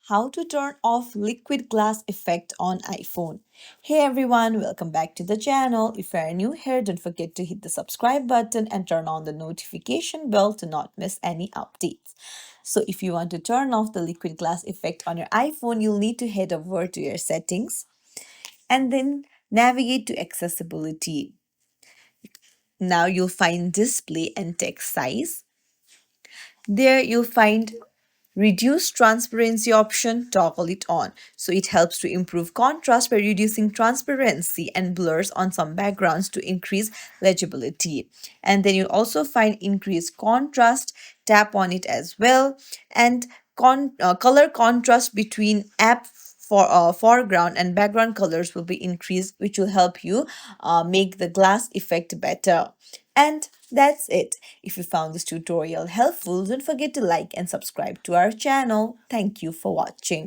how to turn off liquid glass effect on iPhone. Hey everyone, welcome back to the channel. If you are new here, don't forget to hit the subscribe button and turn on the notification bell to not miss any updates. So if you want to turn off the liquid glass effect on your iPhone, you'll need to head over to your settings and then navigate to accessibility. Now you'll find display and text size. There you'll find reduce transparency option, toggle it on. So it helps to improve contrast by reducing transparency and blurs on some backgrounds to increase legibility. And then you'll also find increased contrast, tap on it as well. And color contrast between app for foreground and background colors will be increased, which will help you make the glass effect better. And that's it. If you found this tutorial helpful, don't forget to like and subscribe to our channel. Thank you for watching.